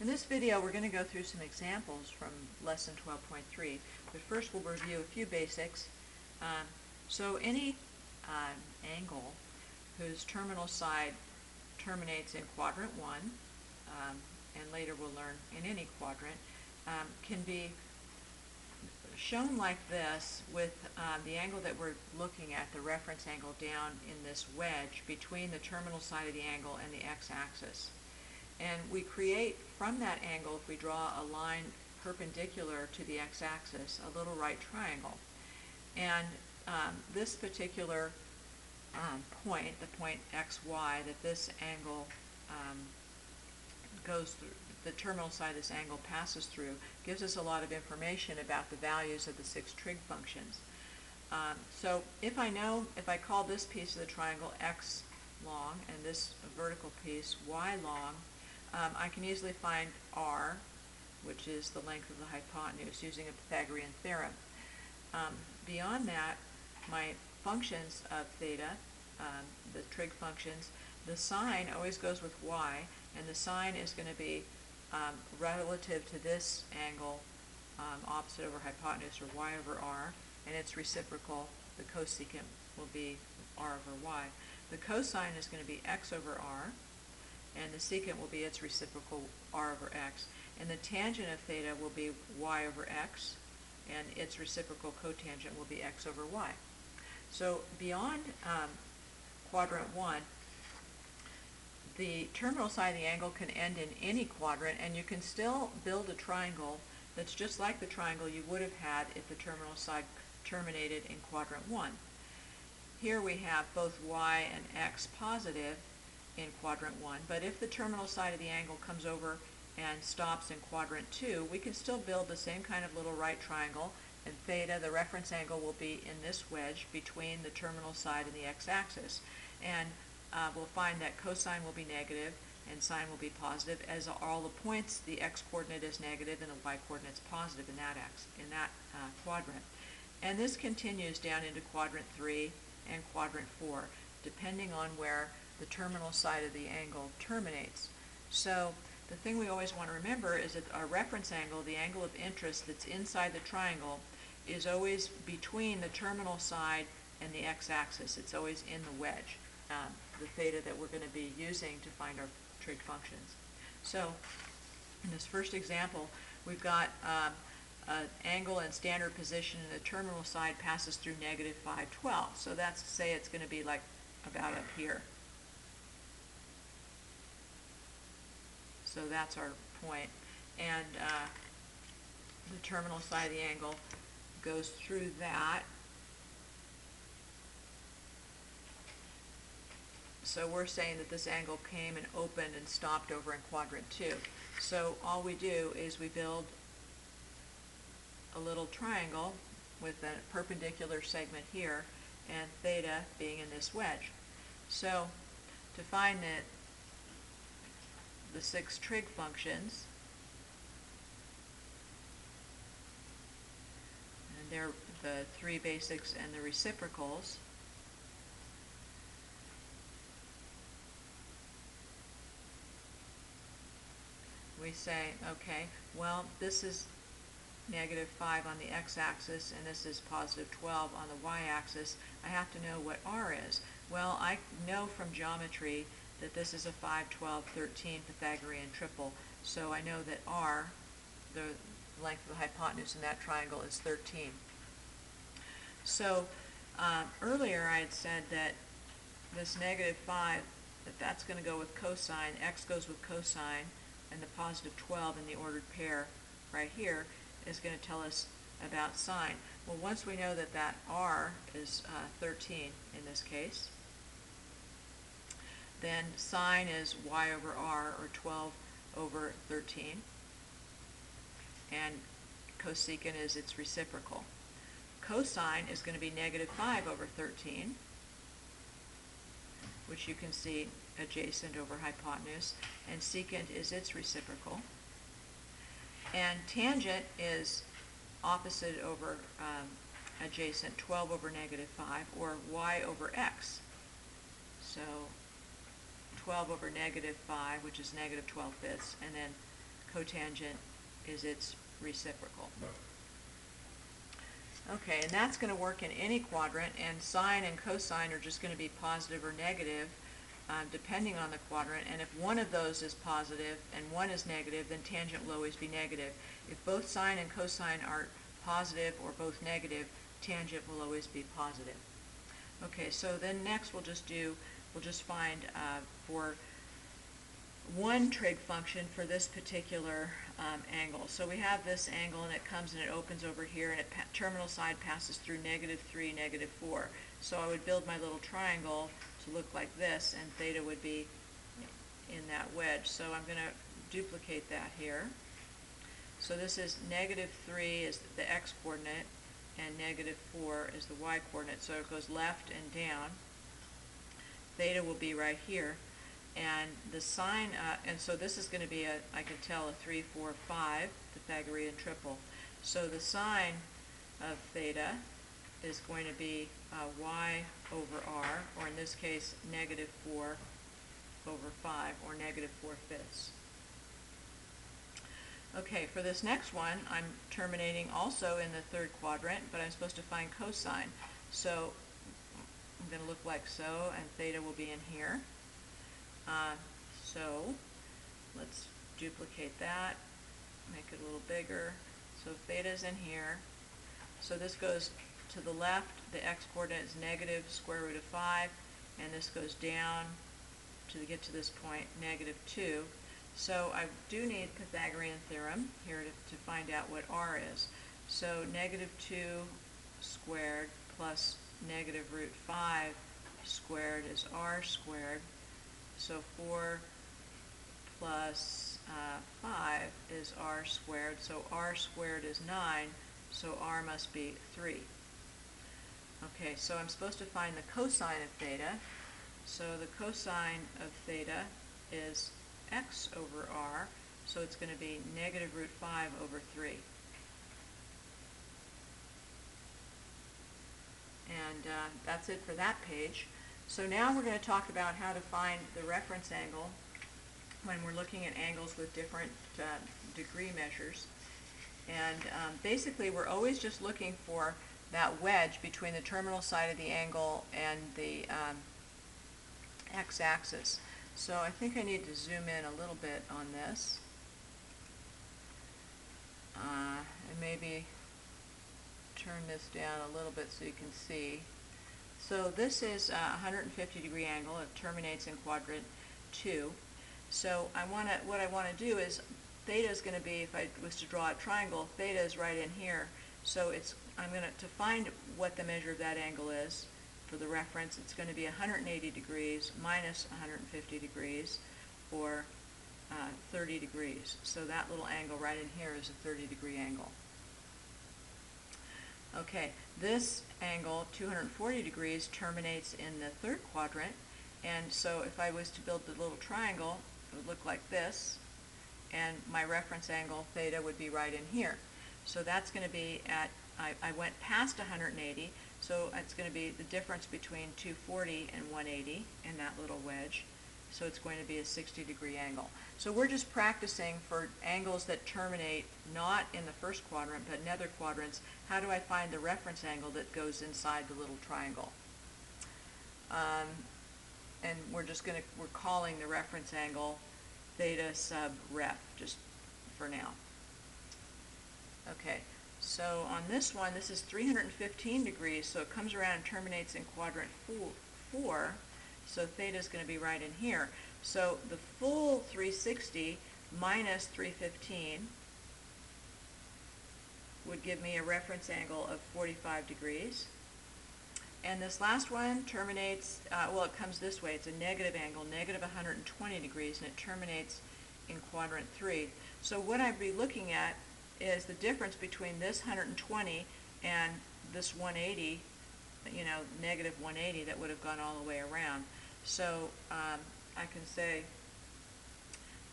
In this video, we're going to go through some examples from lesson 12.3, but first we'll review a few basics. So any angle whose terminal side terminates in quadrant 1, and later we'll learn in any quadrant, can be shown like this with the angle that we're looking at, the reference angle down in this wedge between the terminal side of the angle and the x-axis. And we create from that angle, if we draw a line perpendicular to the x-axis, a little right triangle. And this particular point, the point xy, that this angle goes through, the terminal side of this angle passes through, gives us a lot of information about the values of the six trig functions. So if I call this piece of the triangle x long and this vertical piece y long, I can easily find r, which is the length of the hypotenuse, using a Pythagorean theorem. Beyond that, my functions of theta, the trig functions, the sine always goes with y, and the sine is going to be relative to this angle, opposite over hypotenuse, or y over r, and its reciprocal, the cosecant, will be r over y. The cosine is going to be x over r, and the secant will be its reciprocal, r over x. And the tangent of theta will be y over x, and its reciprocal cotangent will be x over y. So beyond quadrant 1, the terminal side of the angle can end in any quadrant, and you can still build a triangle that's just like the triangle you would have had if the terminal side terminated in quadrant 1. Here we have both y and x positive in quadrant 1, but if the terminal side of the angle comes over and stops in quadrant 2, we can still build the same kind of little right triangle, and theta, the reference angle, will be in this wedge between the terminal side and the x-axis. And we'll find that cosine will be negative and sine will be positive, as all the points, the x-coordinate is negative and the y-coordinate is positive in that quadrant. And this continues down into quadrant 3 and quadrant 4, depending on where the terminal side of the angle terminates. So the thing we always want to remember is that our reference angle, the angle of interest that's inside the triangle, is always between the terminal side and the x-axis. It's always in the wedge, the theta that we're going to be using to find our trig functions. So in this first example, we've got an angle in standard position, and the terminal side passes through negative 512. So that's to say it's going to be like about up here. So that's our point. And the terminal side of the angle goes through that. So we're saying that this angle came and opened and stopped over in quadrant 2. So all we do is we build a little triangle with a perpendicular segment here and theta being in this wedge. So to find the six trig functions, and they're the three basics and the reciprocals, we say, okay, well, this is negative 5 on the x-axis and this is positive 12 on the y-axis. I have to know what r is. Well, I know from geometry that this is a 5, 12, 13 Pythagorean triple, so I know that r, the length of the hypotenuse in that triangle, is 13. So earlier I had said that this negative 5, that's going to go with cosine, x goes with cosine, and the positive 12 in the ordered pair right here is going to tell us about sine. Well, once we know that that r is 13 in this case, then sine is y over r, or 12 over 13, and cosecant is its reciprocal. Cosine is going to be negative 5 over 13, which you can see adjacent over hypotenuse, and secant is its reciprocal. And tangent is opposite over adjacent, 12 over negative 5, or y over x. So 12 over negative 5, which is negative 12 fifths, and then cotangent is its reciprocal. Okay, and that's going to work in any quadrant, and sine and cosine are just going to be positive or negative depending on the quadrant, and if one of those is positive and one is negative, then tangent will always be negative. If both sine and cosine are positive or both negative, tangent will always be positive. Okay, so then next we'll just find for one trig function for this particular angle. So we have this angle, and it comes and it opens over here, and terminal side passes through -3, -4. So I would build my little triangle to look like this, and theta would be in that wedge. So I'm going to duplicate that here. So this is -3 is the x-coordinate, and -4 is the y-coordinate. So it goes left and down. Theta will be right here. And the sine, and so this is going to be I can tell, a 3, 4, 5 Pythagorean triple. So the sine of theta is going to be y over r, or in this case, -4 over 5, or -4/5. Okay, for this next one, I'm terminating also in the third quadrant, but I'm supposed to find cosine. So I'm going to look like so, and theta will be in here. So let's duplicate that, make it a little bigger. So theta is in here. So this goes to the left, the x-coordinate is -√5, and this goes down to get to this point, -2. So I do need Pythagorean Theorem here to find out what r is. So -2 squared plus -√5 squared is r squared. So 4 plus 5 is r squared, so r squared is 9, so r must be 3. Okay, so I'm supposed to find the cosine of theta. So the cosine of theta is x over r, so it's going to be -√5 over 3. And that's it for that page. So now we're going to talk about how to find the reference angle when we're looking at angles with different degree measures. And basically we're always just looking for that wedge between the terminal side of the angle and the x-axis. So I think I need to zoom in a little bit on this. And maybe turn this down a little bit so you can see. So this is a 150-degree angle. It terminates in quadrant 2. So what I want to do is, theta is going to be, if I was to draw a triangle, theta is right in here. So I'm going to find what the measure of that angle is for the reference. It's going to be 180 degrees minus 150 degrees, or 30 degrees. So that little angle right in here is a 30-degree angle. Okay, this angle, 240 degrees, terminates in the third quadrant, and so if I was to build the little triangle, it would look like this, and my reference angle, theta, would be right in here. So that's going to be at, I went past 180, so it's going to be the difference between 240 and 180 in that little wedge. So it's going to be a 60-degree angle. So we're just practicing for angles that terminate not in the first quadrant but in other quadrants. How do I find the reference angle that goes inside the little triangle? And we're calling the reference angle theta sub ref, just for now. Okay, so on this one, this is 315 degrees, so it comes around and terminates in quadrant 4. So theta is going to be right in here. So the full 360 minus 315 would give me a reference angle of 45 degrees. And this last one terminates, well, it comes this way. It's a negative angle, negative 120 degrees, and it terminates in quadrant 3. So what I'd be looking at is the difference between this 120 and this 180, negative 180 that would have gone all the way around. So I can say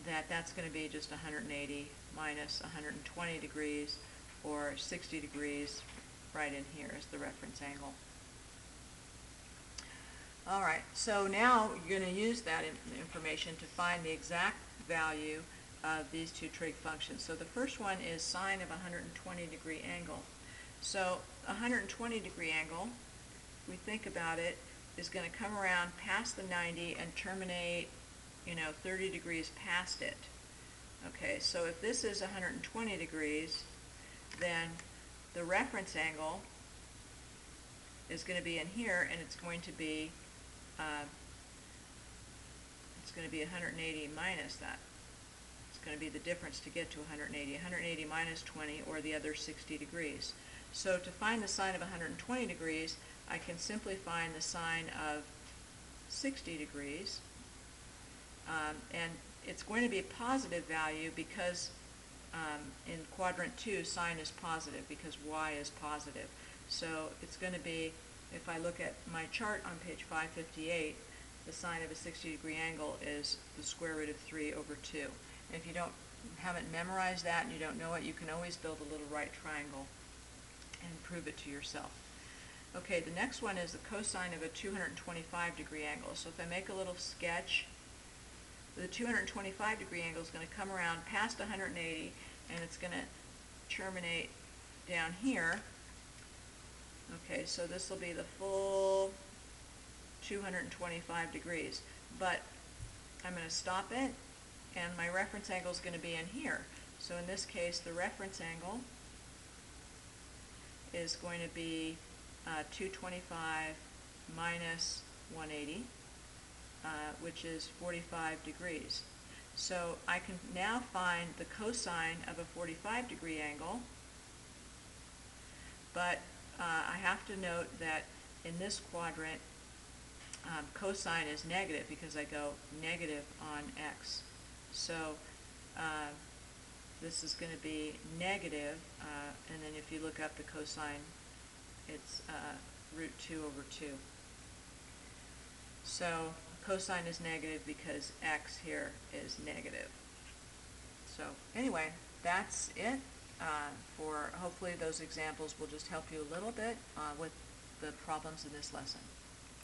that that's going to be just 180 minus 120 degrees, or 60 degrees right in here is the reference angle. All right, so now you're going to use that information to find the exact value of these two trig functions. So the first one is sine of a 120-degree angle. So a 120-degree angle, if we think about it, is going to come around past the 90 and terminate, 30 degrees past it. Okay, so if this is 120 degrees, then the reference angle is going to be in here, and it's going to be 180 minus that. It's going to be the difference to get to 180. 180 minus 20, or the other 60 degrees. So to find the sine of 120 degrees, I can simply find the sine of 60 degrees, and it's going to be a positive value because in quadrant 2, sine is positive because y is positive. So it's going to be, if I look at my chart on page 558, the sine of a 60-degree angle is the square root of 3 over 2. And if you haven't memorized that and you don't know it, you can always build a little right triangle and prove it to yourself. Okay, the next one is the cosine of a 225-degree angle. So if I make a little sketch, the 225-degree angle is going to come around past 180, and it's going to terminate down here. Okay, so this will be the full 225 degrees. But I'm going to stop it, and my reference angle is going to be in here. So in this case, the reference angle is going to be 225 minus 180, which is 45 degrees. So I can now find the cosine of a 45-degree angle, but I have to note that in this quadrant, cosine is negative because I go negative on x. So this is going to be negative, and then if you look up the cosine, it's root 2 over 2. So cosine is negative because x here is negative. So anyway, that's it for hopefully those examples will just help you a little bit with the problems in this lesson.